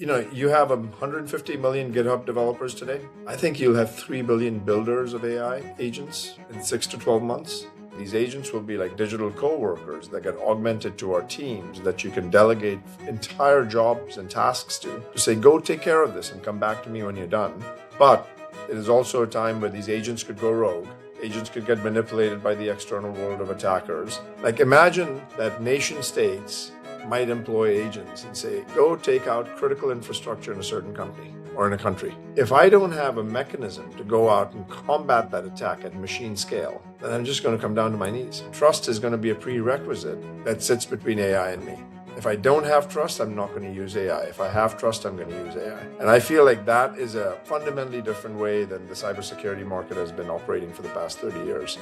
You have 150 million GitHub developers today. I think you'll have 3 billion builders of AI agents in 6 to 12 months. These agents will be like digital coworkers that get augmented to our teams that you can delegate entire jobs and tasks to say, go take care of this and come back to me when you're done. But it is also a time where these agents could go rogue. Agents could get manipulated by the external world of attackers. Like imagine that nation states might employ agents and say, go take out critical infrastructure in a certain company or in a country. If I don't have a mechanism to go out and combat that attack at machine scale, then I'm just going to come down to my knees. Trust is going to be a prerequisite that sits between AI and me. If I don't have trust, I'm not going to use AI. If I have trust, I'm going to use AI. And I feel like that is a fundamentally different way than the cybersecurity market has been operating for the past 30 years.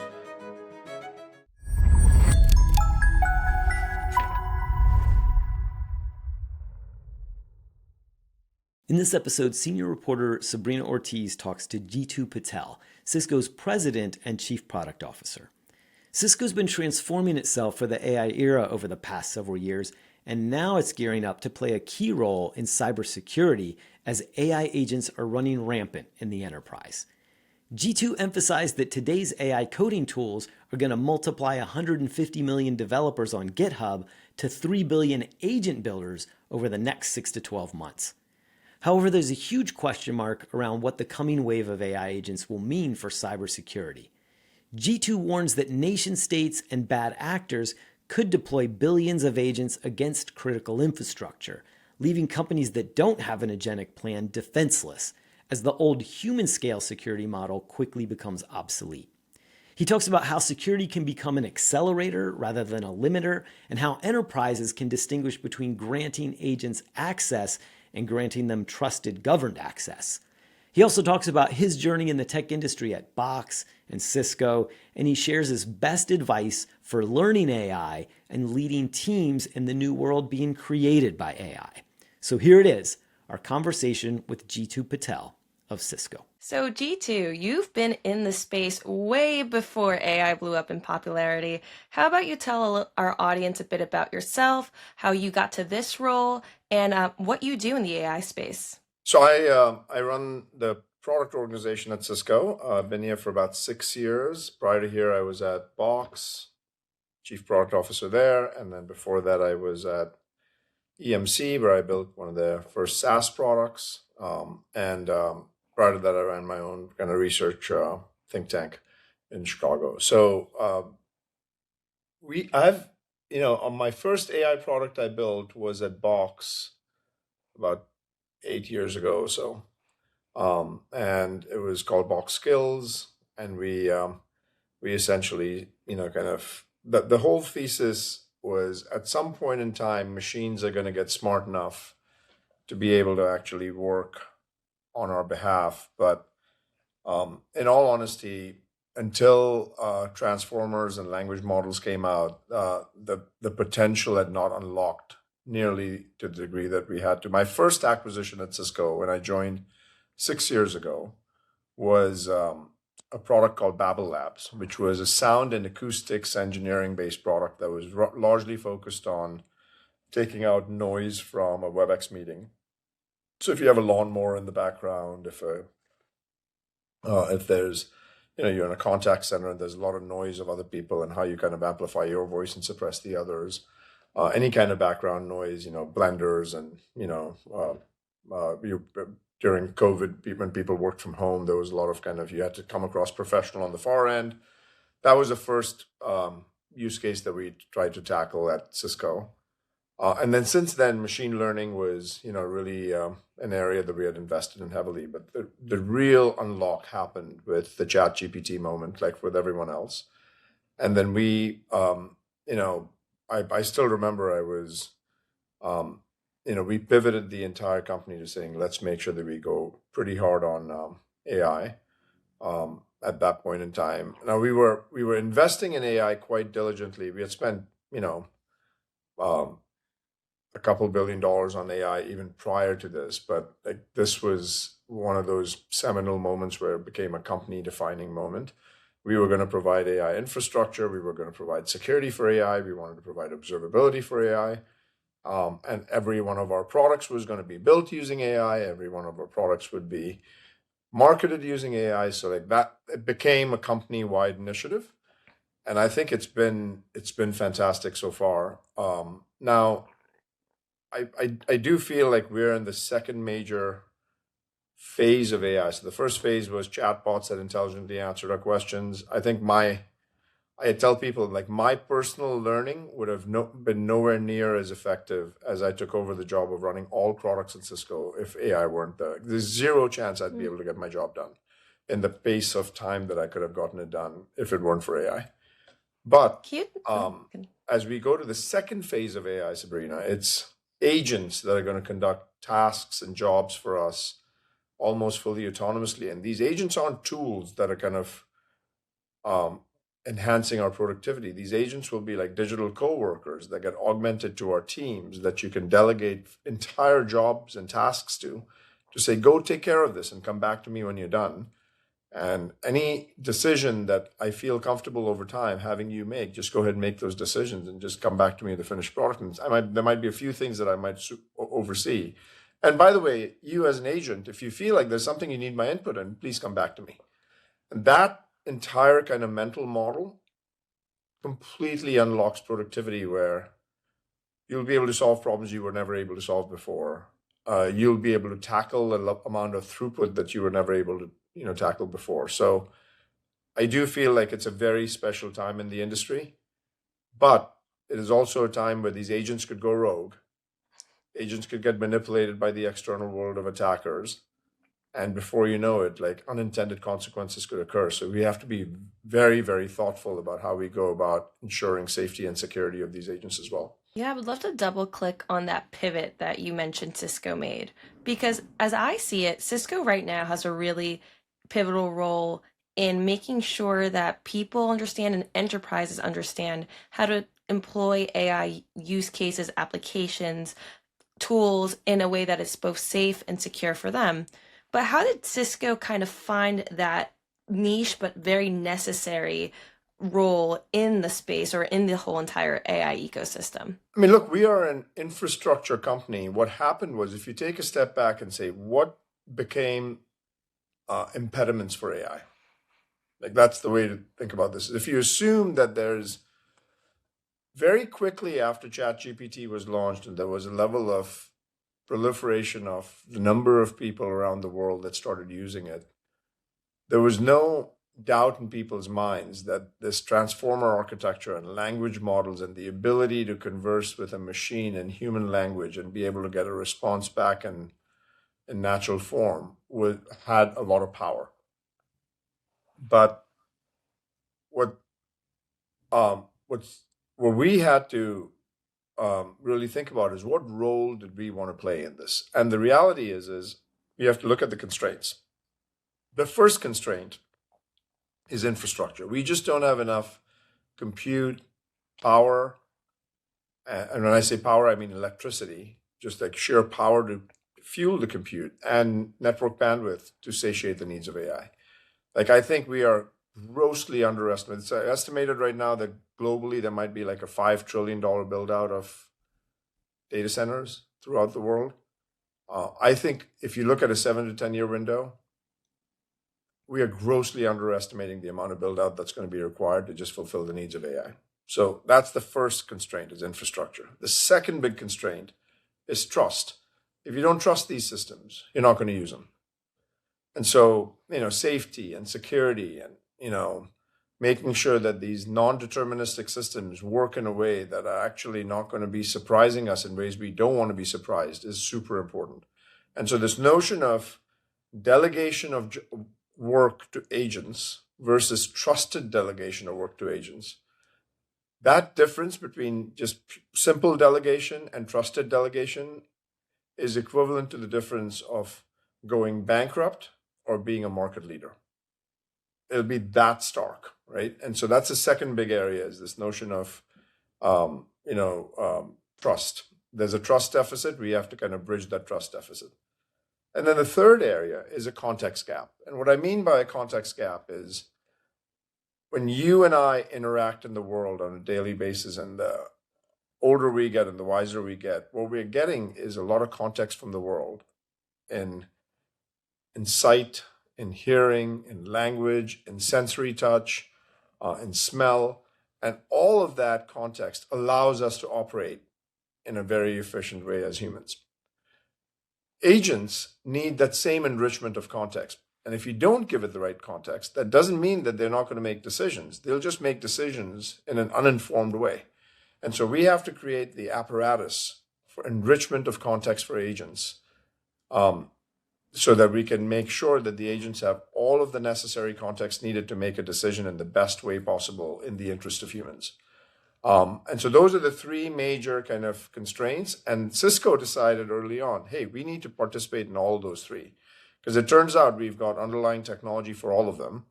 In this episode, senior reporter Sabrina Ortiz talks to Jeetu Patel, Cisco's president and chief product officer. Cisco's been transforming itself for the AI era over the past several years, and now it's gearing up to play a key role in cybersecurity as AI agents are running rampant in the enterprise. Jeetu emphasized that today's AI coding tools are going to multiply 150 million developers on GitHub to 3 billion agent builders over the next 6 to 12 months. However, there's a huge question mark around what the coming wave of AI agents will mean for cybersecurity. Jeetu warns that nation states and bad actors could deploy billions of agents against critical infrastructure, leaving companies that don't have an agentic plan defenseless, as the old human-scale security model quickly becomes obsolete. He talks about how security can become an accelerator rather than a limiter, and how enterprises can distinguish between granting agents access and granting them trusted governed access. He also talks about his journey in the tech industry at Box and Cisco, and he shares his best advice for learning AI and leading teams in the new world being created by AI. So here it is, our conversation with Jeetu Patel of Cisco. So Jeetu, you've been in the space way before AI blew up in popularity. How about you tell our audience a bit about yourself, how you got to this role, and what you do in the AI space? So I run the product organization at Cisco. I've been here for about 6 years. Prior to here, I was at Box, chief product officer there. And then before that, I was at EMC, where I built one of their first SaaS products. Prior to that, I ran my own kind of research think tank in Chicago. So on my first AI product I built was at Box about 8 years ago or so. And it was called Box Skills. And we essentially, the whole thesis was at some point in time, machines are going to get smart enough to be able to actually work on our behalf. But in all honesty, until transformers and language models came out, the potential had not unlocked nearly to the degree that we had to. My first acquisition at Cisco, when I joined 6 years ago, was a product called Babel Labs, which was a sound and acoustics engineering-based product that was largely focused on taking out noise from a WebEx meeting. So if you have a lawnmower in the background, if there's, you're in a contact center and there's a lot of noise of other people, and how you kind of amplify your voice and suppress the others, any kind of background noise, blenders and, during COVID, when people worked from home, there was a lot of you had to come across professional on the far end. That was the first use case that we tried to tackle at Cisco. And then since then, machine learning was, really an area that we had invested in heavily. But the real unlock happened with the ChatGPT moment, like with everyone else. And then we, I still remember I was, we pivoted the entire company to saying, let's make sure that we go pretty hard on AI at that point in time. Now we were investing in AI quite diligently. We had spent, a couple $1 billion on AI even prior to this, but this was one of those seminal moments where it became a company defining moment. We were going to provide AI infrastructure. We were going to provide security for AI. We wanted to provide observability for AI. And every one of our products was going to be built using AI. Every one of our products would be marketed using AI. So like that, it became a company-wide initiative, and I think it's been fantastic so far. Now, I do feel like we're in the second major phase of AI. So the first phase was chatbots that intelligently answered our questions. I tell people like my personal learning would have been nowhere near as effective as I took over the job of running all products at Cisco if AI weren't there. There's zero chance I'd be able to get my job done in the pace of time that I could have gotten it done if it weren't for AI. But Cute. as we go to the second phase of AI, Sabrina, it's agents that are going to conduct tasks and jobs for us almost fully autonomously. And these agents aren't tools that are kind of um, enhancing our productivity. These agents will be like digital coworkers that get augmented to our teams that you can delegate entire jobs and tasks to say, go take care of this and come back to me when you're done. And any decision that I feel comfortable over time having you make, just go ahead and make those decisions and just come back to me with the finished product. And there might be a few things that I might oversee. And by the way, you as an agent, if you feel like there's something you need my input in, please come back to me. And that entire kind of mental model completely unlocks productivity where you'll be able to solve problems you were never able to solve before. You'll be able to tackle the amount of throughput that you were never able to tackle before. So I do feel like it's a very special time in the industry, but it is also a time where these agents could go rogue. Agents could get manipulated by the external world of attackers. And before you know it, like unintended consequences could occur. So we have to be very, very thoughtful about how we go about ensuring safety and security of these agents as well. Yeah, I would love to double click on that pivot that you mentioned Cisco made. Because as I see it, Cisco right now has a really pivotal role in making sure that people understand and enterprises understand how to employ AI use cases, applications, tools in a way that is both safe and secure for them. But how did Cisco kind of find that niche but very necessary role in the space or in the whole entire AI ecosystem? I mean, look, we are an infrastructure company. What happened was, if you take a step back and say, what became impediments for AI? Like, that's the way to think about this. If you assume that there's very quickly after ChatGPT was launched and there was a level of proliferation of the number of people around the world that started using it, there was no doubt in people's minds that this transformer architecture and language models and the ability to converse with a machine in human language and be able to get a response back in natural form had a lot of power. But what we had to really think about is, what role did we want to play in this? And the reality is you have to look at the constraints. The first constraint is infrastructure. We just don't have enough compute power. And when I say power, I mean electricity, just like sheer power to fuel the compute, and network bandwidth to satiate the needs of AI. Like, I think we are grossly underestimated. It's estimated right now that globally there might be like a $5 trillion build out of data centers throughout the world. I think if you look at a 7 to 10 year window, we are grossly underestimating the amount of build out that's going to be required to just fulfill the needs of AI. So that's the first constraint, is infrastructure. The second big constraint is trust. If you don't trust these systems, you're not going to use them. And so, safety and security and, making sure that these non-deterministic systems work in a way that are actually not going to be surprising us in ways we don't want to be surprised is super important. And so this notion of delegation of work to agents versus trusted delegation of work to agents, that difference between just simple delegation and trusted delegation is equivalent to the difference of going bankrupt or being a market leader. It'll be that stark, right? And so that's the second big area, is this notion of, trust. There's a trust deficit. We have to kind of bridge that trust deficit. And then the third area is a context gap. And what I mean by a context gap is, when you and I interact in the world on a daily basis, and older we get and the wiser we get, what we're getting is a lot of context from the world in sight, in hearing, in language, in sensory touch, in smell. And all of that context allows us to operate in a very efficient way as humans. Agents need that same enrichment of context. And if you don't give it the right context, that doesn't mean that they're not going to make decisions. They'll just make decisions in an uninformed way. And so we have to create the apparatus for enrichment of context for agents, so that we can make sure that the agents have all of the necessary context needed to make a decision in the best way possible in the interest of humans. And so those are the three major kind of constraints. And Cisco decided early on, hey, we need to participate in all those three, because it turns out we've got underlying technology for all of them.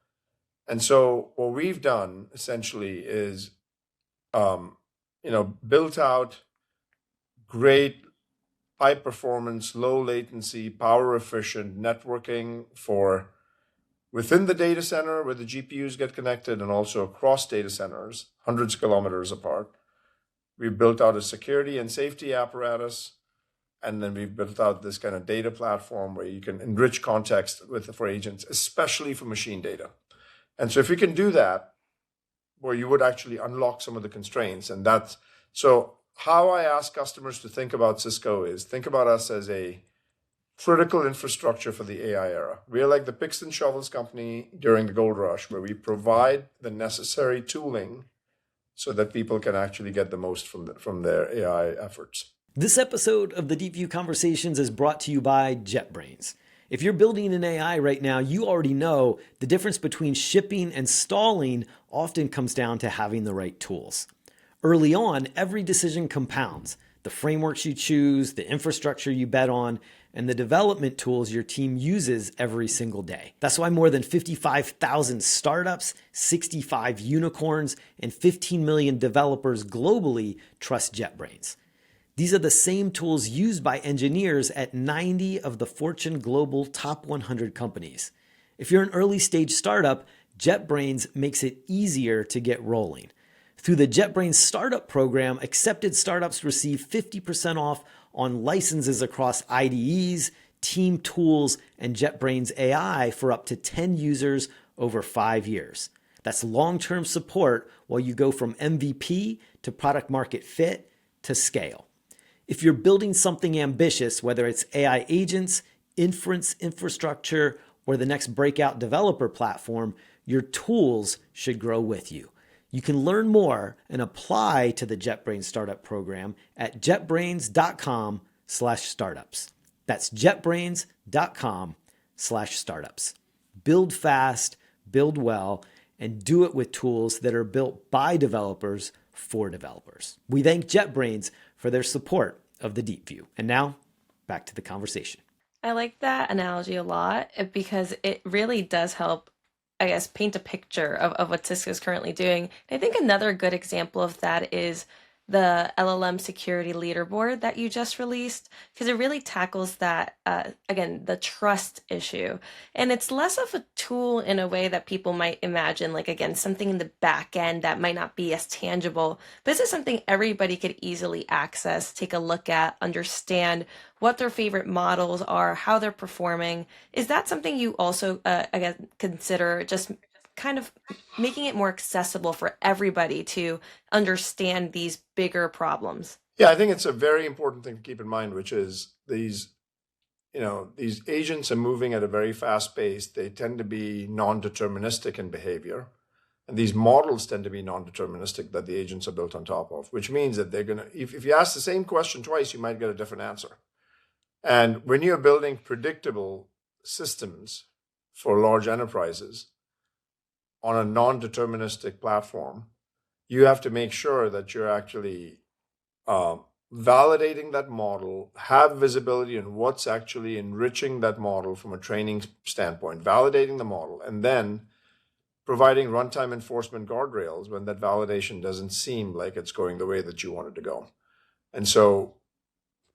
And so what we've done essentially is, built out great high performance, low latency, power efficient networking for within the data center where the GPUs get connected and also across data centers, hundreds of kilometers apart. We've built out a security and safety apparatus, and then we've built out this kind of data platform where you can enrich context for agents, especially for machine data. And so if you can do that, where you would actually unlock some of the constraints. And that's so how I ask customers to think about Cisco is think about us as a critical infrastructure for the AI era. We are like the picks and shovels company during the gold rush, where we provide the necessary tooling so that people can actually get the most from their AI efforts. This episode of the Deep View Conversations is brought to you by JetBrains. If you're building an AI right now, you already know the difference between shipping and stalling often comes down to having the right tools. Early on, every decision compounds. The frameworks you choose, the infrastructure you bet on, and the development tools your team uses every single day. That's why more than 55,000 startups, 65 unicorns, and 15 million developers globally trust JetBrains. These are the same tools used by engineers at 90 of the Fortune Global Top 100 companies. If you're an early stage startup, JetBrains makes it easier to get rolling. Through the JetBrains Startup Program, accepted startups receive 50% off on licenses across IDEs, team tools, and JetBrains AI for up to 10 users over 5 years. That's long-term support while you go from MVP to product market fit to scale. If you're building something ambitious, whether it's AI agents, inference infrastructure, or the next breakout developer platform, your tools should grow with you. You can learn more and apply to the JetBrains Startup Program at jetbrains.com/startups. That's jetbrains.com/startups. Build fast, build well, and do it with tools that are built by developers for developers. We thank JetBrains for their support of the Deep View. And now, back to the conversation. I like that analogy a lot because it really does help, I guess, paint a picture of what Cisco is currently doing. And I think another good example of that is the LLM Security Leaderboard that you just released, because it really tackles that, again, the trust issue. And it's less of a tool in a way that people might imagine, like, again, something in the back end that might not be as tangible. But this is something everybody could easily access, take a look at, understand what their favorite models are, how they're performing. Is that something you also, again, consider just kind of making it more accessible for everybody to understand these bigger problems? Yeah, I think it's a very important thing to keep in mind, which is these agents are moving at a very fast pace. They tend to be non-deterministic in behavior. And these models tend to be non-deterministic that the agents are built on top of, which means that they're going to, if you ask the same question twice, you might get a different answer. And when you're building predictable systems for large enterprises on a non-deterministic platform, you have to make sure that you're actually validating that model, have visibility in what's actually enriching that model from a training standpoint, validating the model, and then providing runtime enforcement guardrails when that validation doesn't seem like it's going the way that you want it to go. And so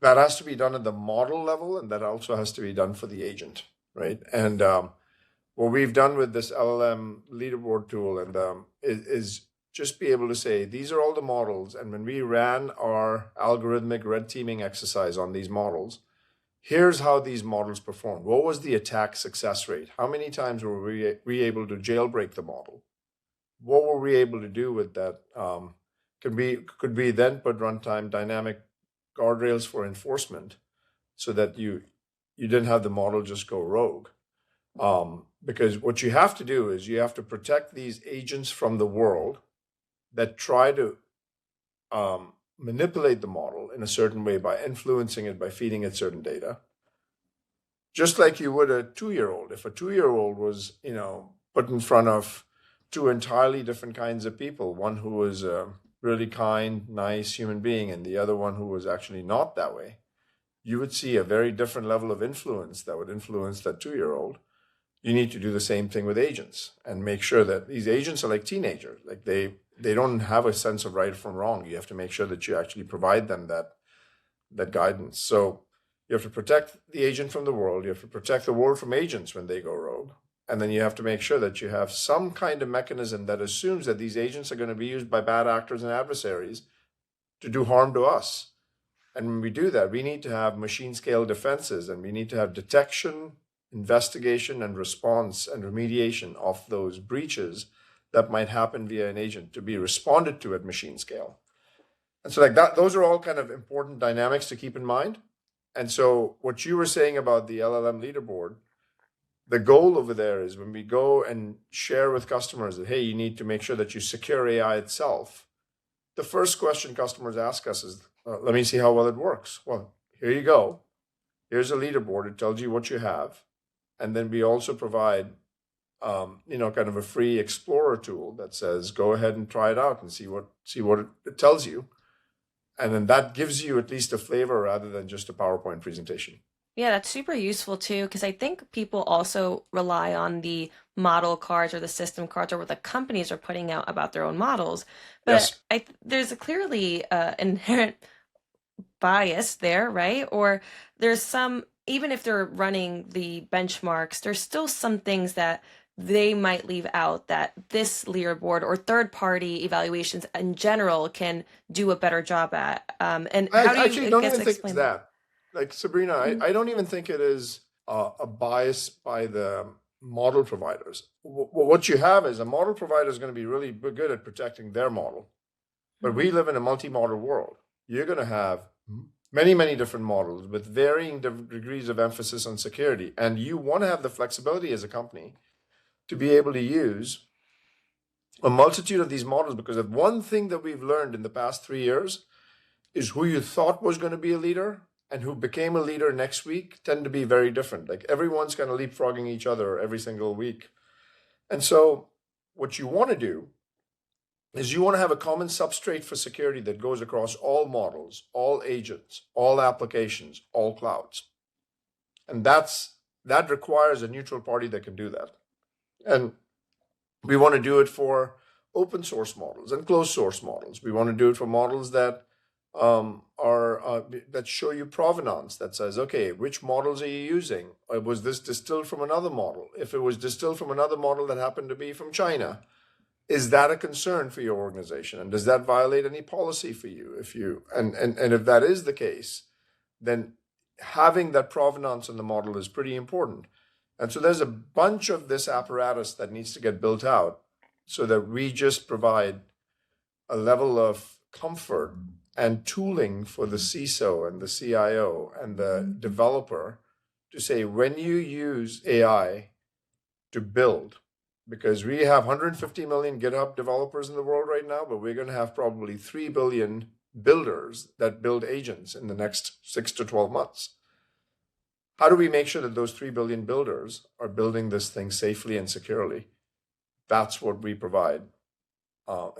that has to be done at the model level, and that also has to be done for the agent, right? And what we've done with this LLM leaderboard tool is just be able to say, these are all the models. And when we ran our algorithmic red teaming exercise on these models, here's how these models performed. What was the attack success rate? How many times were we able to jailbreak the model? What were we able to do with that? Could we then put runtime dynamic guardrails for enforcement so that you didn't have the model just go rogue? Because what you have to do is you have to protect these agents from the world that try to manipulate the model in a certain way by influencing it, by feeding it certain data. Just like you would a 2-year-old. If a 2-year-old was, put in front of two entirely different kinds of people, one who was a really kind, nice human being, and the other one who was actually not that way, you would see a very different level of influence that would influence that 2-year-old. You need to do the same thing with agents and make sure that these agents are like teenagers. Like they don't have a sense of right from wrong. You have to make sure that you actually provide them that guidance. So you have to protect the agent from the world. You have to protect the world from agents when they go rogue. And then you have to make sure that you have some kind of mechanism that assumes that these agents are going to be used by bad actors and adversaries to do harm to us. And when we do that, we need to have machine scale defenses, and we need to have detection, investigation, and response and remediation of those breaches that might happen via an agent to be responded to at machine scale. And so like that, those are all kind of important dynamics to keep in mind. And so what you were saying about the LLM leaderboard, the goal over there is when we go and share with customers that, hey, you need to make sure that you secure AI itself. The first question customers ask us is, let me see how well it works. Well, here you go. Here's a leaderboard. It tells you what you have. And then we also provide, kind of a free explorer tool that says, go ahead and try it out and see what it tells you. And then that gives you at least a flavor rather than just a PowerPoint presentation. Yeah, that's super useful too, because I think people also rely on the model cards or the system cards or what the companies are putting out about their own models. But Yes. there's a clearly inherent bias there, right? Or there's some, even if they're running the benchmarks, there's still some things that they might leave out that this leaderboard or third party evaluations in general can do a better job at. And I how do you, actually I don't guess, even think it's explain that? that. Like Sabrina, I don't even think it is a bias by the model providers. What you have is a model provider is going to be really good at protecting their model. But we live in a multi-model world. You're going to have many, many different models with varying degrees of emphasis on security. And you want to have the flexibility as a company to be able to use a multitude of these models, because of one thing that we've learned in the past 3 years is who you thought was going to be a leader and who became a leader next week tend to be very different. Like everyone's kind of leapfrogging each other every single week. And so what you want to do is you want to have a common substrate for security that goes across all models, all agents, all applications, all clouds. And that requires a neutral party that can do that. And we want to do it for open source models and closed source models. We want to do it for models that that show you provenance, that says, okay, which models are you using? Was this distilled from another model? If it was distilled from another model that happened to be from China, is that a concern for your organization? And does that violate any policy for you? And if that is the case, then having that provenance in the model is pretty important. And so there's a bunch of this apparatus that needs to get built out so that we just provide a level of comfort and tooling for the CISO and the CIO and the developer to say, when you use AI to build, because we have 150 million GitHub developers in the world right now, but we're going to have probably 3 billion builders that build agents in the next 6 to 12 months. How do we make sure that those 3 billion builders are building this thing safely and securely? That's what we provide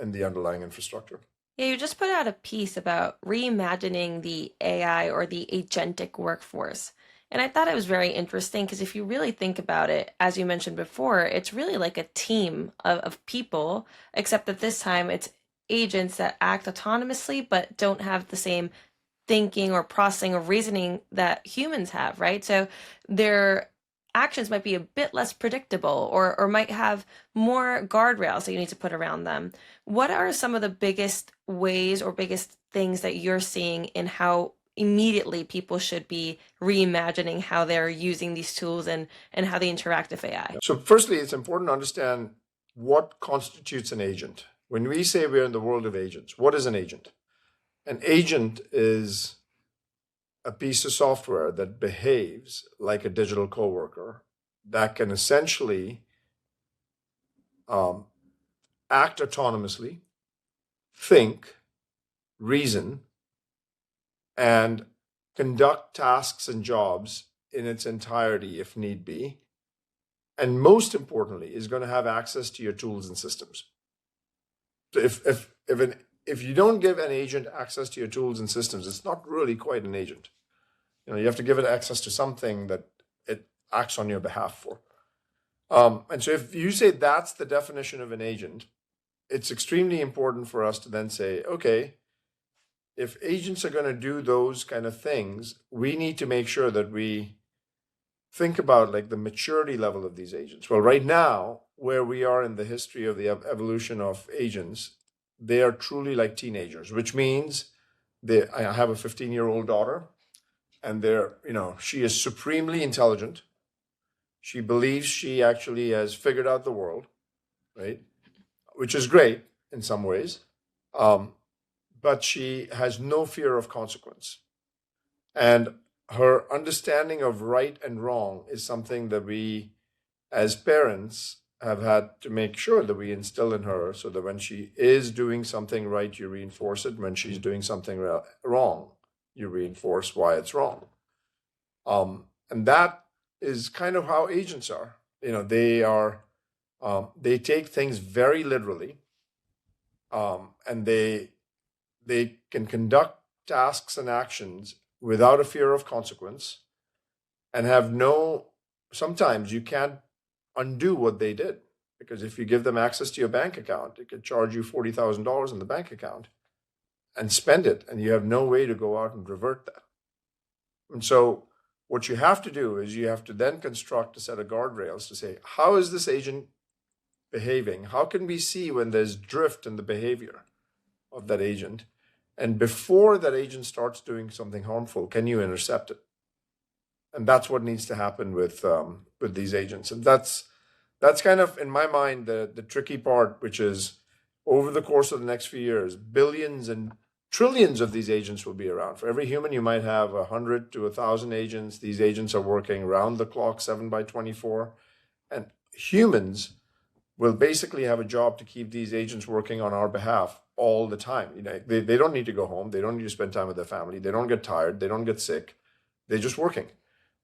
in the underlying infrastructure. Yeah, you just put out a piece about reimagining the AI or the agentic workforce. And I thought it was very interesting because if you really think about it, as you mentioned before, it's really like a team of people, except that this time it's agents that act autonomously but don't have the same thinking or processing or reasoning that humans have, right? So they're actions might be a bit less predictable or might have more guardrails that you need to put around them. What are some of the biggest ways or biggest things that you're seeing in how immediately people should be reimagining how they're using these tools and how they interact with AI? So firstly, it's important to understand what constitutes an agent. When we say we're in the world of agents, what is an agent? An agent is a piece of software that behaves like a digital coworker that can essentially act autonomously, think, reason, and conduct tasks and jobs in its entirety if need be. And most importantly, is going to have access to your tools and systems. So if you don't give an agent access to your tools and systems, it's not really quite an agent. You have to give it access to something that it acts on your behalf for. And so if you say that's the definition of an agent, it's extremely important for us to then say, okay, if agents are going to do those kind of things, we need to make sure that we think about like the maturity level of these agents. Well, right now, where we are in the history of the evolution of agents, they are truly like teenagers, which means I have a 15-year-old daughter, and she is supremely intelligent. She believes she actually has figured out the world, right? Which is great in some ways. But she has no fear of consequence. And her understanding of right and wrong is something that we, as parents, have had to make sure that we instill in her so that when she is doing something right, you reinforce it. When she's doing something wrong, you reinforce why it's wrong. And that is kind of how agents are. They take things very literally, and they can conduct tasks and actions without a fear of consequence, and sometimes you can't undo what they did, because if you give them access to your bank account, it could charge you $40,000 in the bank account and spend it, and you have no way to go out and revert that. And so what you have to do is you have to then construct a set of guardrails to say, how is this agent behaving? How can we see when there's drift in the behavior of that agent? And before that agent starts doing something harmful, can you intercept it? And that's what needs to happen with these agents. And that's kind of, in my mind, the tricky part, which is over the course of the next few years, billions and trillions of these agents will be around. For every human, you might have 100 to 1,000 agents. These agents are working round the clock, 7/24. And humans will basically have a job to keep these agents working on our behalf all the time. They don't need to go home. They don't need to spend time with their family. They don't get tired. They don't get sick. They're just working.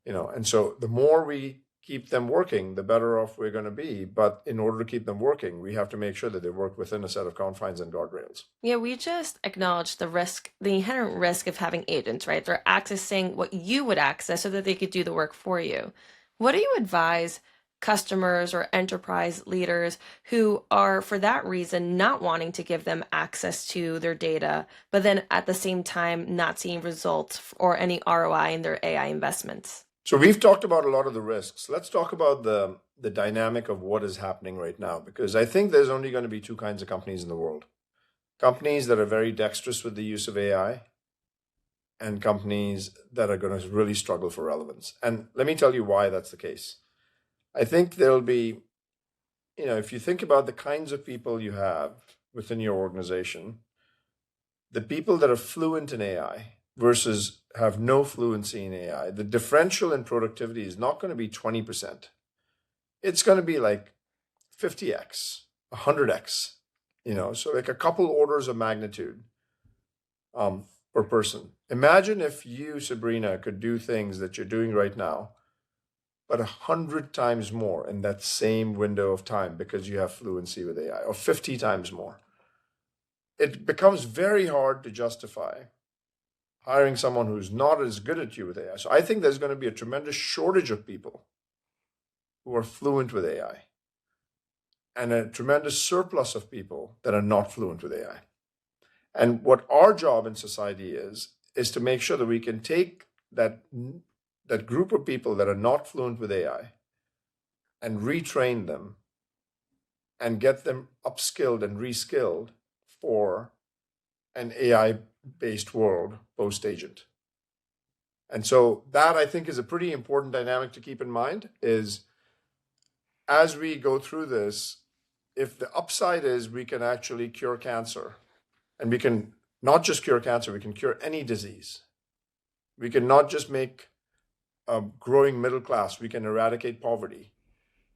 And so the more we keep them working, the better off we're going to be. But in order to keep them working, we have to make sure that they work within a set of confines and guardrails. Yeah, we just acknowledged the inherent risk of having agents, right? They're accessing what you would access so that they could do the work for you. What do you advise customers or enterprise leaders who are, for that reason, not wanting to give them access to their data, but then at the same time not seeing results or any ROI in their AI investments? So we've talked about a lot of the risks. Let's talk about the dynamic of what is happening right now, because I think there's only going to be two kinds of companies in the world. Companies that are very dexterous with the use of AI, and companies that are going to really struggle for relevance. And let me tell you why that's the case. I think there'll be, if you think about the kinds of people you have within your organization, the people that are fluent in AI versus have no fluency in AI, the differential in productivity is not going to be 20%. It's going to be like 50x, 100x, so like a couple orders of magnitude per person. Imagine if you, Sabrina, could do things that you're doing right now, but 100 times more in that same window of time because you have fluency with AI, or 50 times more. It becomes very hard to justify hiring someone who's not as good at you with AI. So I think there's going to be a tremendous shortage of people who are fluent with AI, and a tremendous surplus of people that are not fluent with AI. And what our job in society is to make sure that we can take that that group of people that are not fluent with AI and retrain them and get them upskilled and reskilled for an AI-based world post-agent. And so that, I think, is a pretty important dynamic to keep in mind, is as we go through this, if the upside is we can actually cure cancer, and we can not just cure cancer, we can cure any disease. We can not just make a growing middle class, we can eradicate poverty.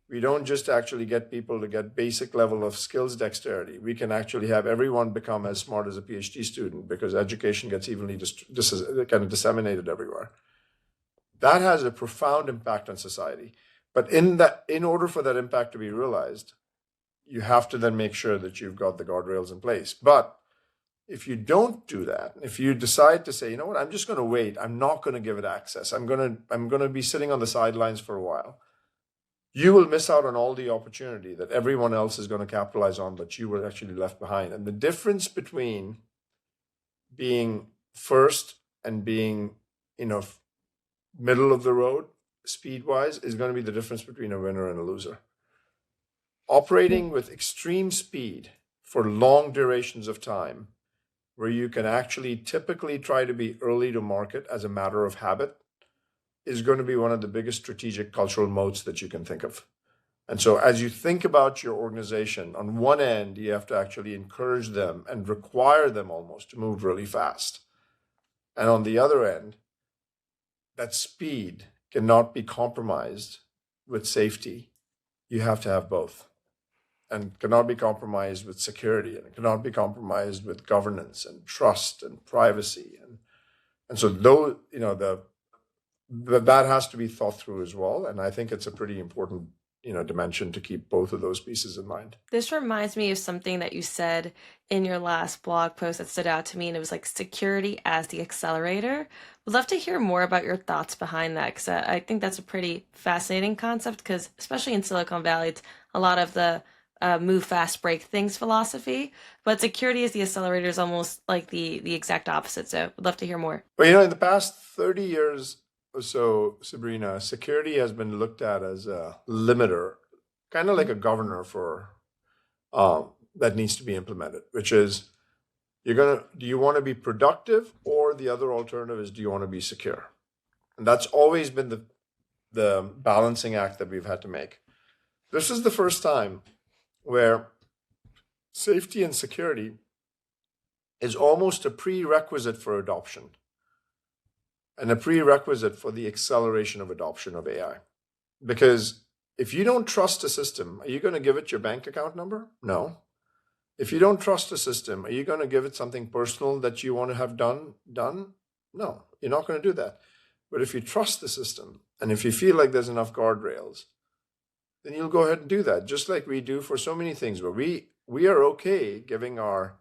We don't just actually get people to get basic level of skills dexterity. We can actually have everyone become as smart as a PhD student, because education gets evenly kind of disseminated everywhere. That has a profound impact on society. But in order for that impact to be realized, you have to then make sure that you've got the guardrails in place. But if you don't do that, if you decide to say, you know what, I'm just going to wait, I'm not going to give it access, I'm going to be sitting on the sidelines for a while, you will miss out on all the opportunity that everyone else is going to capitalize on, but you were actually left behind. And the difference between being first and being, middle of the road speed-wise is going to be the difference between a winner and a loser. Operating with extreme speed for long durations of time, where you can actually typically try to be early to market as a matter of habit, is going to be one of the biggest strategic cultural moats that you can think of. And so as you think about your organization, on one end, you have to actually encourage them and require them almost to move really fast. And on the other end, that speed cannot be compromised with safety. You have to have both. And cannot be compromised with security, and it cannot be compromised with governance and trust and privacy. And so those, that has to be thought through as well. And I think it's a pretty important, dimension to keep both of those pieces in mind. This reminds me of something that you said in your last blog post that stood out to me, and it was like security as the accelerator. Would love to hear more about your thoughts behind that, because I think that's a pretty fascinating concept, because especially in Silicon Valley, it's a lot of the move fast, break things philosophy, but security as the accelerator is almost like the exact opposite. So would love to hear more. Well, in the past 30 years or so, Sabrina, security has been looked at as a limiter, kind of like a governor for that needs to be implemented, which is do you want to be productive, or the other alternative is, do you want to be secure? And that's always been the balancing act that we've had to make. This is the first time where safety and security is almost a prerequisite for adoption, and a prerequisite for the acceleration of adoption of AI. Because if you don't trust a system, are you going to give it your bank account number? No. If you don't trust a system, are you going to give it something personal that you want to have done? No, you're not going to do that. But if you trust the system, and if you feel like there's enough guardrails, then you'll go ahead and do that, just like we do for so many things where we are okay giving our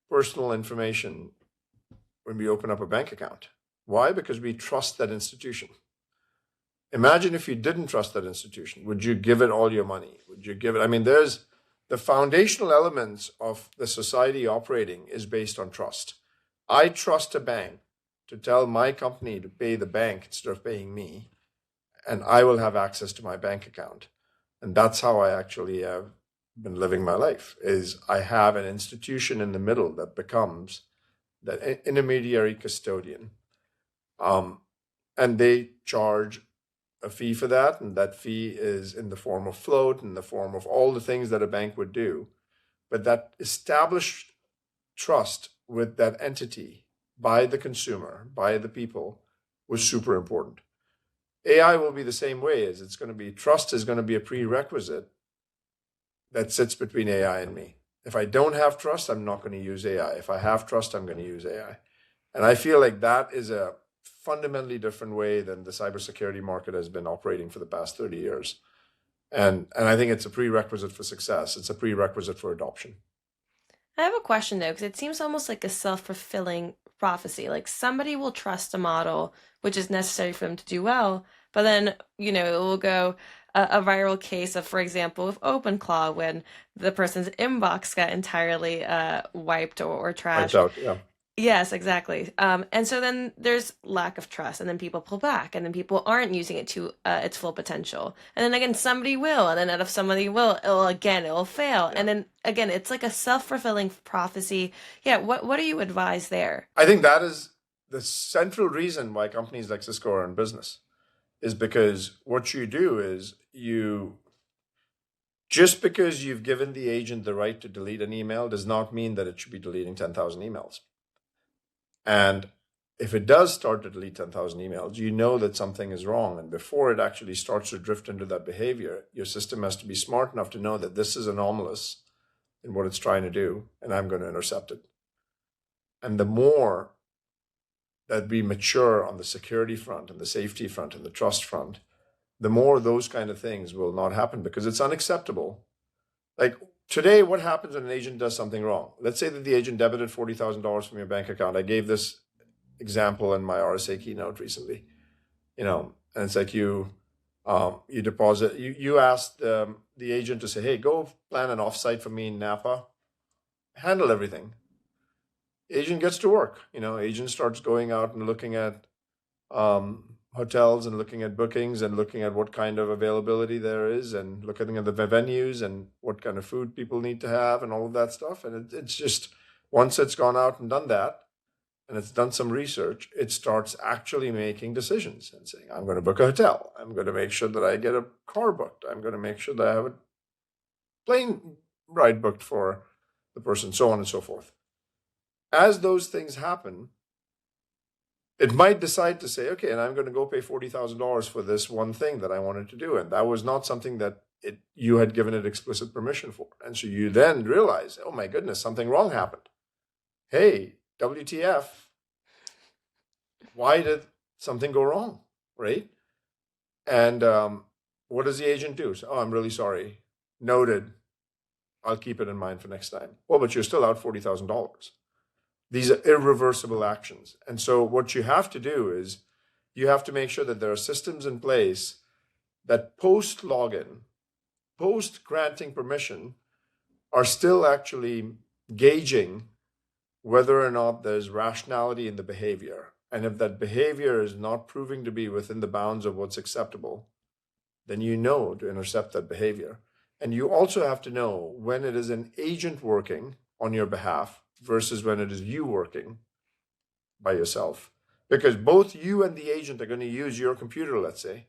personal information when we open up a bank account. Why? Because we trust that institution. Imagine if you didn't trust that institution. Would you give it all your money? Would you give it? There's the foundational elements of the society operating is based on trust. I trust a bank to tell my company to pay the bank instead of paying me, and I will have access to my bank account. And that's how I actually have been living my life, is I have an institution in the middle that becomes that intermediary custodian. And they charge a fee for that, and that fee is in the form of float, in the form of all the things that a bank would do. But that established trust with that entity by the consumer, by the people, was super important. AI will be the same way. As it's going to be, trust is going to be a prerequisite that sits between AI and me. If I don't have trust, I'm not going to use AI. If I have trust, I'm going to use AI. And I feel like that is a fundamentally different way than the cybersecurity market has been operating for the past 30 years. And I think it's a prerequisite for success. It's a prerequisite for adoption. I have a question though, because it seems almost like a self-fulfilling prophecy. Like somebody will trust a model, which is necessary for them to do well, but then, it will go a viral case of, for example, with OpenClaw, when the person's inbox got entirely wiped or Wiped trashed. out, yeah. Yes, exactly. And so then there's lack of trust, and then people pull back, and then people aren't using it to its full potential. And then again, somebody will, and then out of somebody will, it'll fail. Yeah. And then again, it's like a self-fulfilling prophecy. Yeah, what do you advise there? I think that is the central reason why companies like Cisco are in business, is because what you do is you just because you've given the agent the right to delete an email does not mean that it should be deleting 10,000 emails. And if it does start to delete 10,000 emails, you know that something is wrong. And before it actually starts to drift into that behavior, your system has to be smart enough to know that this is anomalous in what it's trying to do, and I'm going to intercept it. And the more that we mature on the security front and the safety front and the trust front, the more those kind of things will not happen, because it's unacceptable. Like today, what happens when an agent does something wrong? Let's say that the agent debited $40,000 from your bank account. I gave this example in my RSA keynote recently, and it's like you deposit, you ask the agent to say, hey, go plan an offsite for me in Napa, handle everything. Agent gets to work. Agent starts going out and looking at hotels and looking at bookings and looking at what kind of availability there is and looking at the venues and what kind of food people need to have and all of that stuff. And it's just, once it's gone out and done that and it's done some research, it starts actually making decisions and saying, I'm going to book a hotel. I'm going to make sure that I get a car booked. I'm going to make sure that I have a plane ride booked for the person, so on and so forth. As those things happen, it might decide to say, okay, and I'm going to go pay $40,000 for this one thing that I wanted to do. And that was not something that you had given it explicit permission for. And so you then realize, oh my goodness, something wrong happened. Hey, WTF, why did something go wrong, right? And what does the agent do? So, oh, I'm really sorry. Noted. I'll keep it in mind for next time. Well, but you're still out $40,000. These are irreversible actions. And so what you have to do is you have to make sure that there are systems in place that post login, post granting permission, are still actually gauging whether or not there's rationality in the behavior. And if that behavior is not proving to be within the bounds of what's acceptable, then you know to intercept that behavior. And you also have to know when it is an agent working on your behalf versus when it is you working by yourself. Because both you and the agent are going to use your computer, let's say.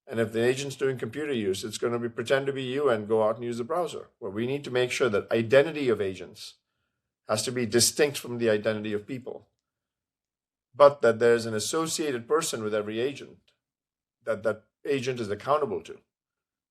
And if the agent's doing computer use, it's going to pretend to be you and go out and use the browser. Well, we need to make sure that identity of agents has to be distinct from the identity of people, but that there's an associated person with every agent that agent is accountable to.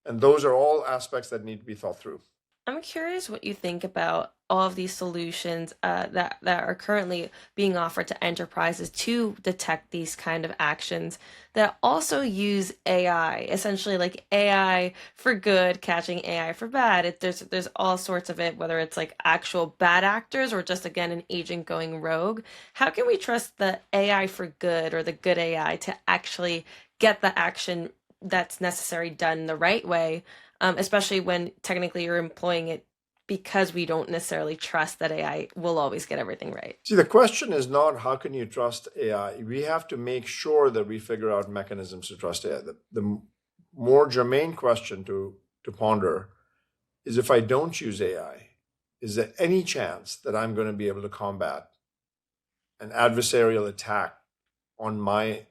And those are all aspects that need to be thought through. I'm curious what you think about all of these solutions that are currently being offered to enterprises to detect these kind of actions that also use AI, essentially like AI for good, catching AI for bad. There's all sorts of it, whether it's like actual bad actors or just again an agent going rogue. How can we trust the AI for good or the good AI to actually get the action that's necessary done the right way? Especially when technically you're employing it because we don't necessarily trust that AI will always get everything right. See, the question is not how can you trust AI? We have to make sure that we figure out mechanisms to trust AI. The more germane question to ponder is, if I don't use AI, is there any chance that I'm going to be able to combat an adversarial attack on my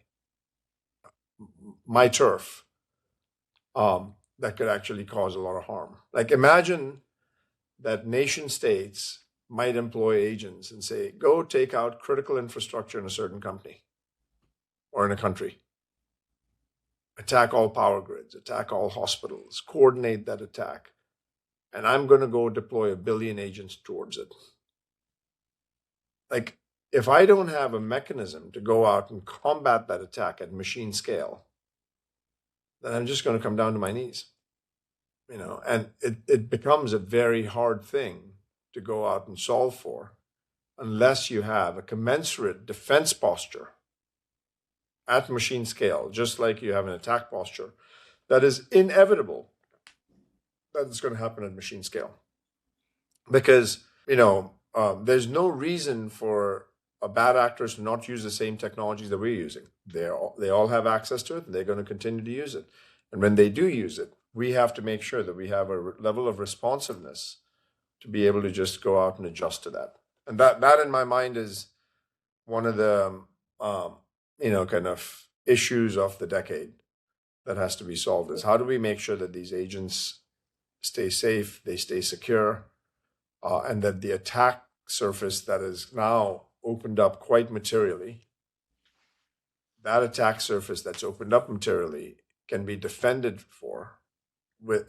turf that could actually cause a lot of harm? Like, imagine that nation states might employ agents and say, go take out critical infrastructure in a certain company or in a country, attack all power grids, attack all hospitals, coordinate that attack. And I'm going to go deploy 1 billion agents towards it. Like, if I don't have a mechanism to go out and combat that attack at machine scale, then I'm just going to come down to my knees. And it becomes a very hard thing to go out and solve for unless you have a commensurate defense posture at machine scale, just like you have an attack posture, that is inevitable that it's going to happen at machine scale. Because, there's no reason for bad actors to not use the same technologies that we're using. They all have access to it, and they're going to continue to use it. And when they do use it, we have to make sure that we have a level of responsiveness to be able to just go out and adjust to that. And that in my mind is one of the kind of issues of the decade that has to be solved, is how do we make sure that these agents stay safe, they stay secure, and that the attack surface that is now opened up quite materially, that attack surface that's opened up materially can be defended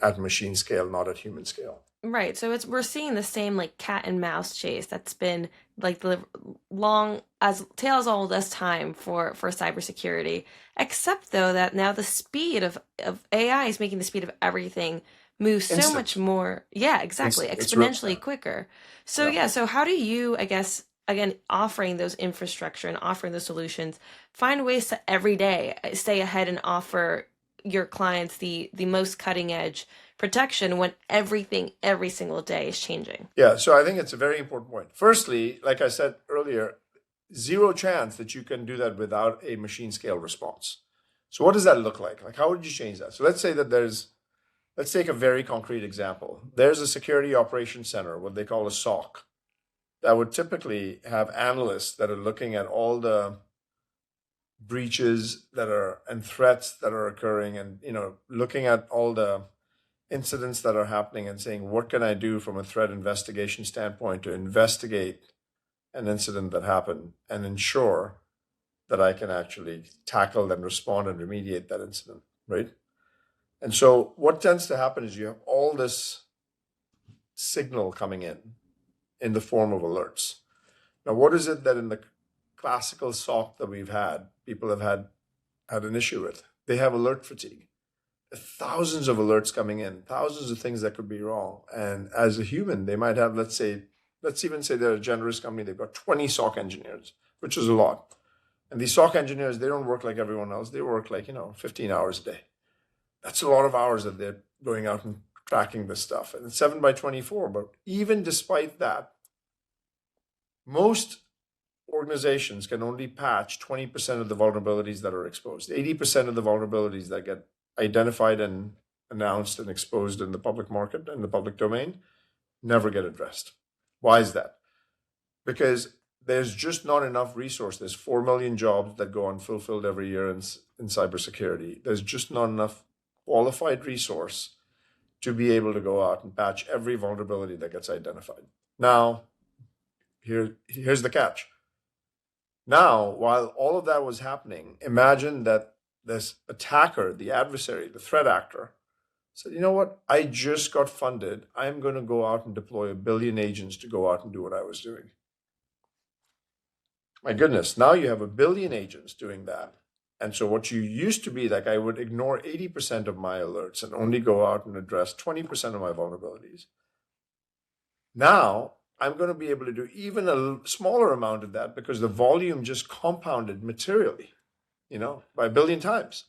at machine scale, not at human scale. Right. So we're seeing the same like cat and mouse chase that's been like the long as tale as old as time for cybersecurity. Except though that now the speed of AI is making the speed of everything move so much more. Yeah, exactly. Exponentially quicker. So yeah, so how do you, I guess, again, offering those infrastructure and offering those solutions, find ways to every day stay ahead and offer your clients the most cutting edge protection when everything every single day is changing? Yeah, so I think it's a very important point. Firstly, like I said earlier, zero chance that you can do that without a machine scale response. So what does that look like? Like, how would you change that? So let's say that let's take a very concrete example. There's a security operations center, what they call a SOC, that would typically have analysts that are looking at all the breaches and threats that are occurring, and looking at all the incidents that are happening and saying, what can I do from a threat investigation standpoint to investigate an incident that happened and ensure that I can actually tackle and respond and remediate that incident, right? And so what tends to happen is you have all this signal coming in the form of alerts. Now, what is it that in the classical SOC that we've had, people have had an issue with? They have alert fatigue. Thousands of alerts coming in, thousands of things that could be wrong. And as a human, they might have, let's even say they're a generous company, they've got 20 SOC engineers, which is a lot. And these SOC engineers, they don't work like everyone else. They work like, 15 hours a day. That's a lot of hours that they're going out and tracking this stuff. And it's 7 by 24. But even despite that, most organizations can only patch 20% of the vulnerabilities that are exposed. 80% of the vulnerabilities that get identified and announced and exposed in the public market, in the public domain, never get addressed. Why is that? Because there's just not enough resource. There's 4 million jobs that go unfulfilled every year in cybersecurity. There's just not enough qualified resource to be able to go out and patch every vulnerability that gets identified. Now, here's the catch. Now, while all of that was happening, imagine that this attacker, the adversary, the threat actor, said, you know what? I just got funded. I'm going to go out and deploy 1 billion agents to go out and do what I was doing. My goodness, now you have 1 billion agents doing that. And so what you used to be like, I would ignore 80% of my alerts and only go out and address 20% of my vulnerabilities. Now, I'm going to be able to do even a smaller amount of that because the volume just compounded materially, by 1 billion times.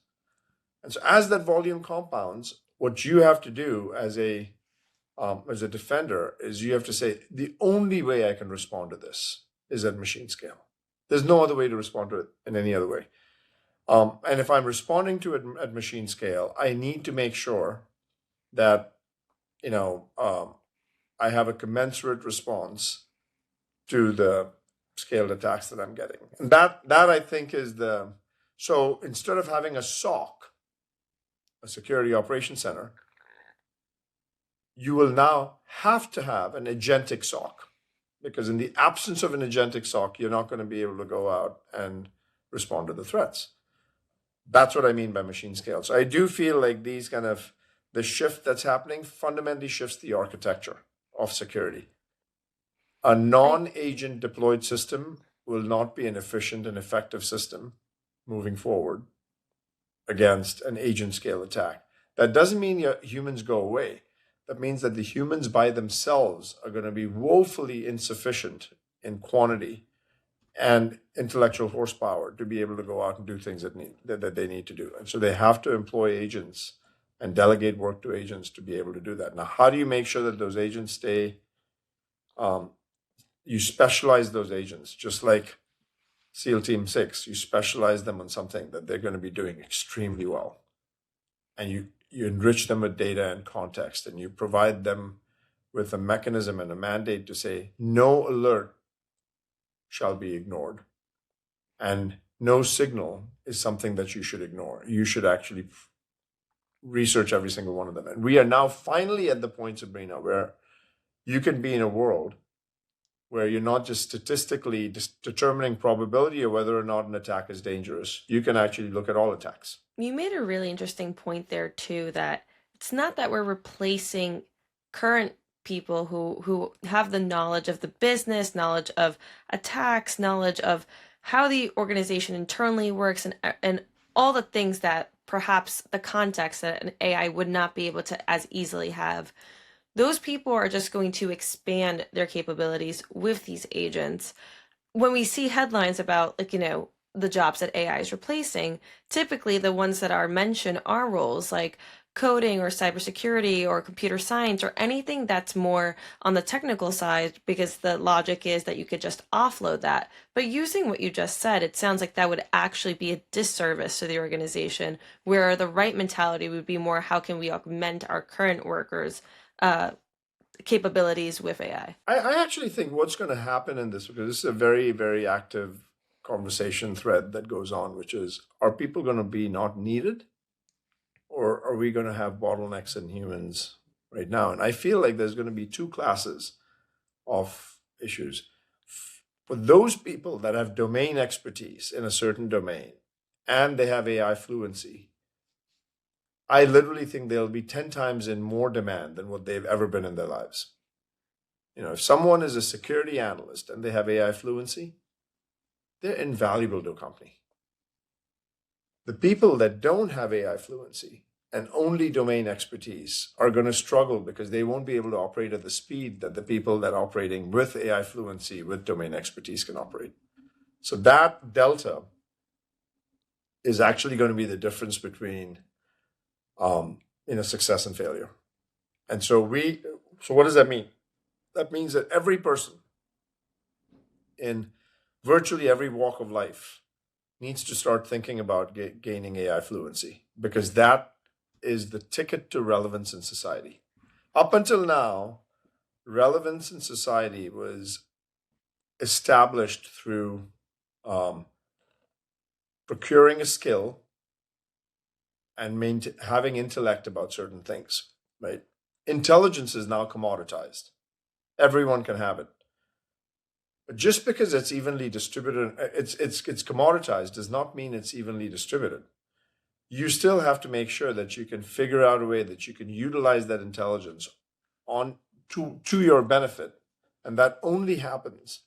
And so as that volume compounds, what you have to do as a defender is you have to say, the only way I can respond to this is at machine scale. There's no other way to respond to it in any other way. And if I'm responding to it at machine scale, I need to make sure that, I have a commensurate response to the scaled attacks that I'm getting. And that I think is so instead of having a SOC, a security operations center, you will now have to have an agentic SOC, because in the absence of an agentic SOC, you're not going to be able to go out and respond to the threats. That's what I mean by machine scale. So I do feel like the shift that's happening fundamentally shifts the architecture of security. A non-agent deployed system will not be an efficient and effective system moving forward against an agent scale attack. That doesn't mean humans go away. That means that the humans by themselves are going to be woefully insufficient in quantity and intellectual horsepower to be able to go out and do things that they need to do. And so they have to employ agents and delegate work to agents to be able to do that. Now, how do you make sure that those agents stay? You specialize those agents, just like SEAL Team 6, you specialize them on something that they're going to be doing extremely well. And you enrich them with data and context, and you provide them with a mechanism and a mandate to say, no alert shall be ignored. And no signal is something that you should ignore. You should actually research every single one of them. And we are now finally at the point, Sabrina, where you can be in a world where you're not just statistically determining probability of whether or not an attack is dangerous. You can actually look at all attacks. You made a really interesting point there too, that it's not that we're replacing current people who have the knowledge of the business, knowledge of attacks, knowledge of how the organization internally works, and all the things that perhaps the context that an AI would not be able to as easily have. Those people are just going to expand their capabilities with these agents. When we see headlines about, like, the jobs that AI is replacing, typically the ones that are mentioned are roles like coding or cybersecurity or computer science or anything that's more on the technical side, because the logic is that you could just offload that. But using what you just said, it sounds like that would actually be a disservice to the organization, where the right mentality would be more, how can we augment our current workers' capabilities with AI? I actually think what's going to happen in this, because this is a very, very active conversation thread that goes on, which is, are people going to be not needed? Or are we going to have bottlenecks in humans right now? And I feel like there's going to be two classes of issues. For those people that have domain expertise in a certain domain and they have AI fluency, I literally think they'll be 10 times in more demand than what they've ever been in their lives. If someone is a security analyst and they have AI fluency, they're invaluable to a company. The people that don't have AI fluency and only domain expertise are going to struggle, because they won't be able to operate at the speed that the people that are operating with AI fluency with domain expertise can operate. So that delta is actually going to be the difference between success and failure. And so what does that mean? That means that every person in virtually every walk of life needs to start thinking about gaining AI fluency, because that is the ticket to relevance in society. Up until now, relevance in society was established through procuring a skill and having intellect about certain things, right? Intelligence is now commoditized. Everyone can have it. But just because it's evenly distributed, it's commoditized, does not mean it's evenly distributed. You still have to make sure that you can figure out a way that you can utilize that intelligence to your benefit. And that only happens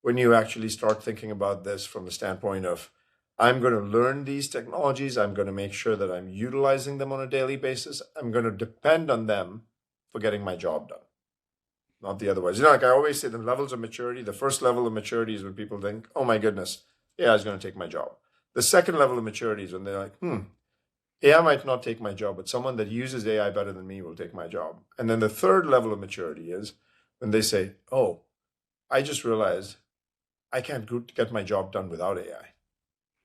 when you actually start thinking about this from the standpoint of, I'm going to learn these technologies. I'm going to make sure that I'm utilizing them on a daily basis. I'm going to depend on them for getting my job done, not the otherwise. Like I always say, the levels of maturity, the first level of maturity is when people think, oh my goodness, AI is going to take my job. The second level of maturity is when they're like, AI might not take my job, but someone that uses AI better than me will take my job. And then the third level of maturity is when they say, oh, I just realized I can't get my job done without AI.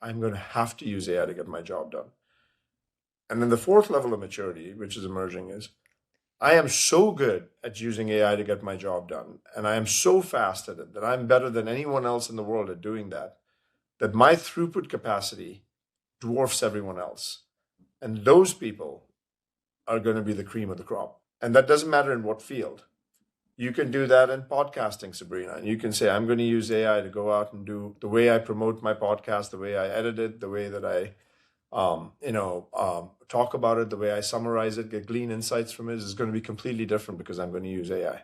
I'm going to have to use AI to get my job done. And then the fourth level of maturity, which is emerging, is I am so good at using AI to get my job done, and I am so fast at it that I'm better than anyone else in the world at doing that my throughput capacity dwarfs everyone else. And those people are going to be the cream of the crop. And that doesn't matter in what field. You can do that in podcasting, Sabrina. And you can say, I'm going to use AI to go out and do the way I promote my podcast, the way I edit it, the way that I talk about it, the way I summarize it, glean insights from it is going to be completely different because I'm going to use AI.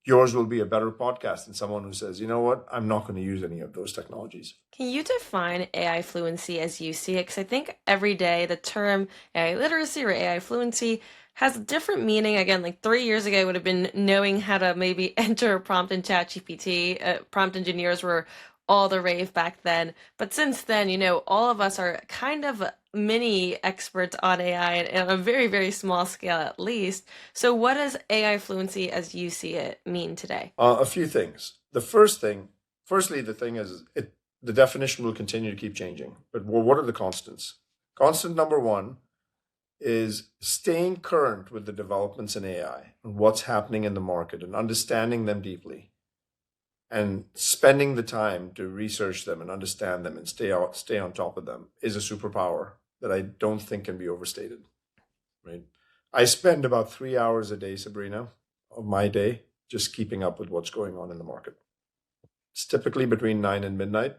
Yours will be a better podcast than someone who says, you know what, I'm not going to use any of those technologies. Can you define AI fluency as you see it? Because I think every day the term AI literacy or AI fluency has a different meaning. Again, like 3 years ago, it would have been knowing how to maybe enter a prompt in ChatGPT. Prompt engineers were all the rave back then. But since then, all of us are kind of mini experts on AI on a very, very small scale at least. So what does AI fluency as you see it mean today? A few things. The firstly, the thing is, the definition will continue to keep changing. But what are the constants? Constant number one is staying current with the developments in AI and what's happening in the market and understanding them deeply and spending the time to research them and understand them and stay on top of them is a superpower that I don't think can be overstated. Right? I spend about 3 hours a day, Sabrina, of my day just keeping up with what's going on in the market. It's typically between 9 and midnight,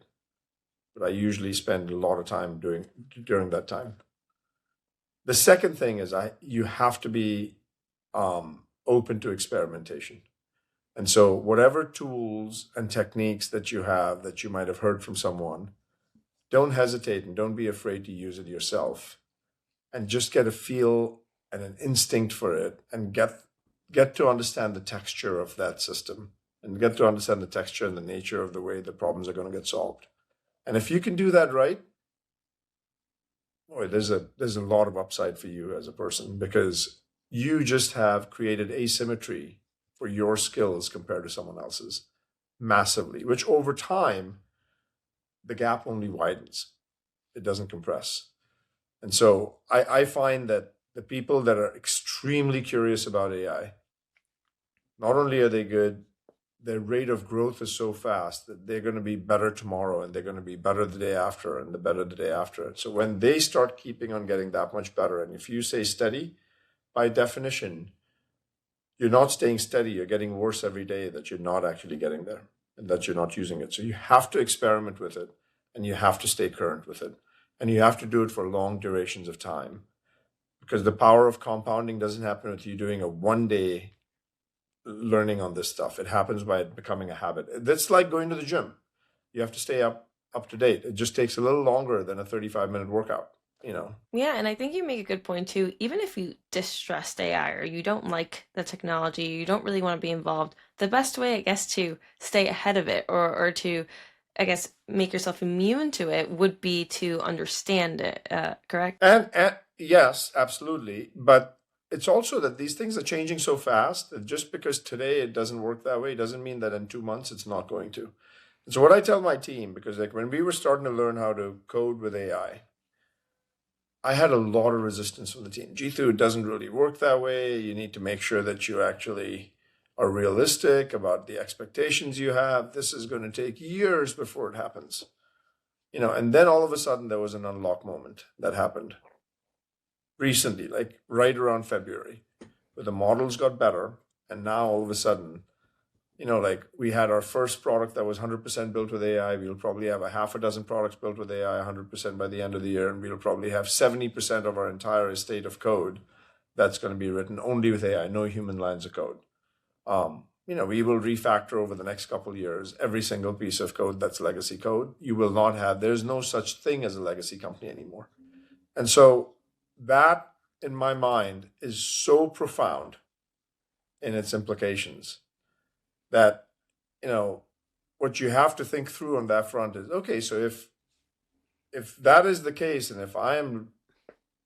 but I usually spend a lot of time during that time. The second thing is you have to be open to experimentation. And so whatever tools and techniques that you have that you might have heard from someone, don't hesitate and don't be afraid to use it yourself, and just get a feel and an instinct for it, and get to understand the texture of that system, and get to understand the texture and the nature of the way the problems are going to get solved. And if you can do that right, boy, there's a lot of upside for you as a person, because you just have created asymmetry for your skills compared to someone else's massively, which over time, the gap only widens. It doesn't compress. And so I find that the people that are extremely curious about AI, not only are they good, their rate of growth is so fast that they're going to be better tomorrow, and they're going to be better the day after, and the better the day after. So when they start keeping on getting that much better, and if you say steady, by definition, you're not staying steady. You're getting worse every day, that you're not actually getting there and that you're not using it. So you have to experiment with it, and you have to stay current with it. And you have to do it for long durations of time, because the power of compounding doesn't happen with you doing a 1 day learning on this stuff. It happens by it becoming a habit. That's like going to the gym. You have to stay up to date. It just takes a little longer than a 35-minute workout. Yeah, and I think you make a good point too. Even if you distrust AI or you don't like the technology, you don't really want to be involved, the best way, I guess, to stay ahead of it or to, I guess, make yourself immune to it would be to understand it, correct? And yes, absolutely. But it's also that these things are changing so fast that just because today it doesn't work that way doesn't mean that in 2 months it's not going to. And so what I tell my team, because like when we were starting to learn how to code with AI, I had a lot of resistance from the team. Jeetu, it doesn't really work that way. You need to make sure that you actually are realistic about the expectations you have. This is going to take years before it happens. And then all of a sudden there was an unlock moment that happened recently, like right around February, where the models got better. And now all of a sudden, like we had our first product that was 100% built with AI. We'll probably have a half a dozen products built with AI 100% by the end of the year. And we'll probably have 70% of our entire estate of code that's going to be written only with AI, no human lines of code. We will refactor over the next couple of years every single piece of code that's legacy code. There's no such thing as a legacy company anymore. And so that, in my mind, is so profound in its implications that, what you have to think through on that front is, okay, so if that is the case, and if I am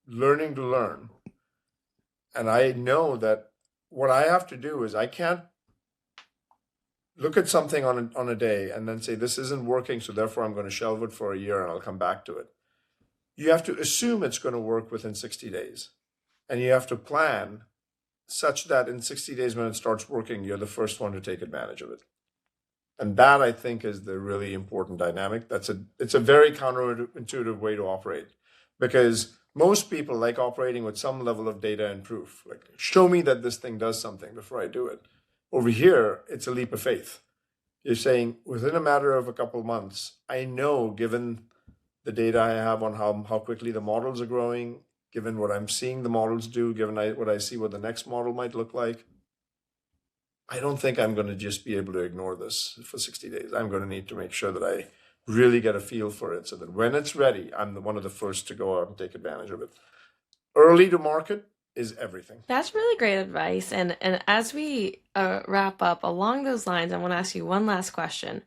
learning to learn, and I know that what I have to do is I can't look at something on a day and then say, this isn't working, so therefore I'm going to shelve it for a year and I'll come back to it. You have to assume it's going to work within 60 days. And you have to plan such that in 60 days, when it starts working, you're the first one to take advantage of it. And that, I think, is the really important dynamic. It's a very counterintuitive way to operate, because most people like operating with some level of data and proof. Like, show me that this thing does something before I do it. Over here, it's a leap of faith. You're saying, within a matter of a couple of months, I know, given the data I have on how quickly the models are growing, given what I'm seeing the models do, given what I see what the next model might look like, I don't think I'm going to just be able to ignore this for 60 days. I'm going to need to make sure that I really get a feel for it, so that when it's ready, I'm one of the first to go out and take advantage of it. Early to market is everything. That's really great advice. And as we wrap up along those lines, I want to ask you one last question.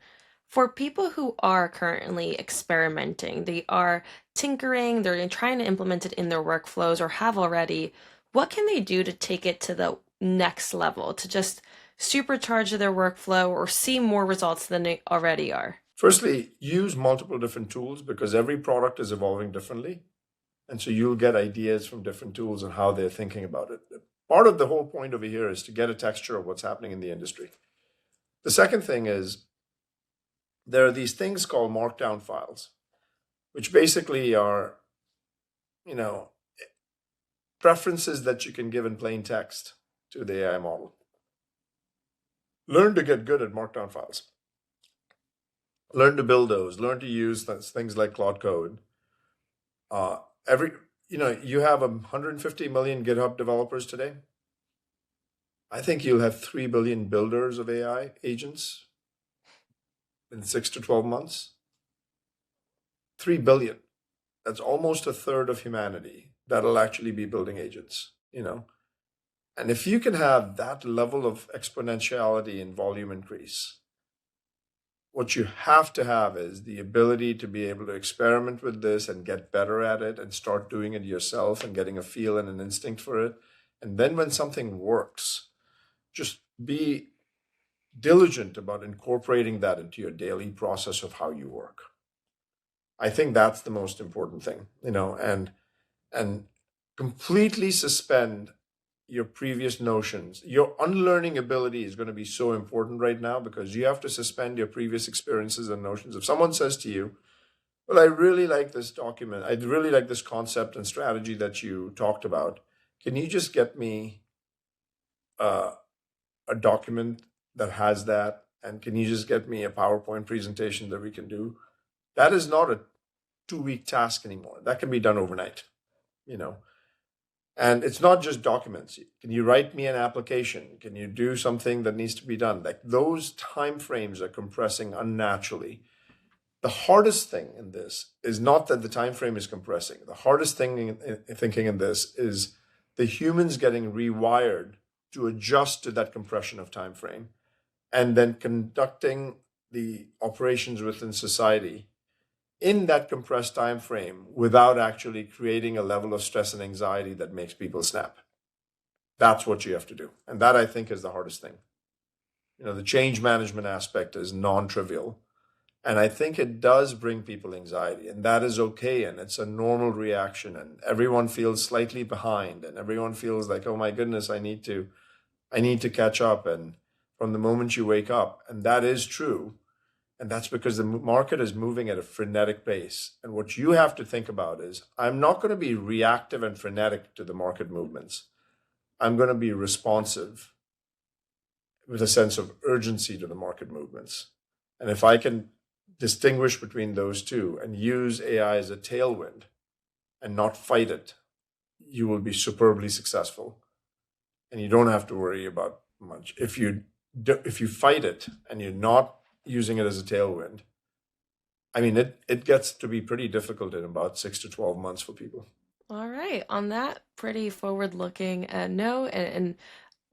For people who are currently experimenting, they are tinkering, they're trying to implement it in their workflows or have already, what can they do to take it to the next level, to just supercharge their workflow or see more results than they already are? Firstly, use multiple different tools because every product is evolving differently. And so you'll get ideas from different tools and how they're thinking about it. Part of the whole point over here is to get a texture of what's happening in the industry. The second thing is there are these things called markdown files, which basically are, you know, preferences that you can give in plain text to the AI model. Learn to get good at markdown files. Learn to build those. Learn to use things like Claude Code. You have 150 million GitHub developers today. I think you'll have 3 billion builders of AI agents in 6 to 12 months. 3 billion. That's almost a third of humanity that'll actually be building agents, And if you can have that level of exponentiality in volume increase, what you have to have is the ability to be able to experiment with this and get better at it and start doing it yourself and getting a feel and an instinct for it. And then when something works, just be diligent about incorporating that into your daily process of how you work. I think that's the most important thing, and completely suspend your previous notions. Your unlearning ability is going to be so important right now because you have to suspend your previous experiences and notions. If someone says to you, well, I really like this document, I really like this concept and strategy that you talked about, can you just get me a document that has that? And can you just get me a PowerPoint presentation that we can do? That is not a 2-week task anymore. That can be done overnight, And it's not just documents. Can you write me an application? Can you do something that needs to be done? Like those time frames are compressing unnaturally. The hardest thing in this is not that the time frame is compressing. The hardest thing in thinking in this is the humans getting rewired to adjust to that compression of time frame and then conducting the operations within society in that compressed time frame without actually creating a level of stress and anxiety that makes people snap. That's what you have to do. And that, I think, is the hardest thing. The change management aspect is non-trivial. And I think it does bring people anxiety, and that is okay. And it's a normal reaction. And everyone feels slightly behind, and everyone feels like, oh my goodness, I need to catch up. And from the moment you wake up, and that is true. And that's because the market is moving at a frenetic pace. And what you have to think about is, I'm not going to be reactive and frenetic to the market movements. I'm going to be responsive with a sense of urgency to the market movements. And if I can distinguish between those two and use AI as a tailwind and not fight it, you will be superbly successful. And you don't have to worry about much. If you fight it and you're not using it as a tailwind, I mean, it gets to be pretty difficult in about 6 to 12 months for people. All right. On that pretty forward-looking note and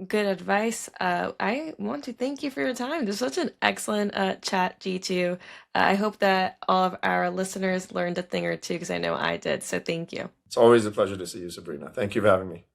good advice, I want to thank you for your time. This was such an excellent chat, Jeetu. I hope that all of our listeners learned a thing or two because I know I did. So thank you. It's always a pleasure to see you, Sabrina. Thank you for having me.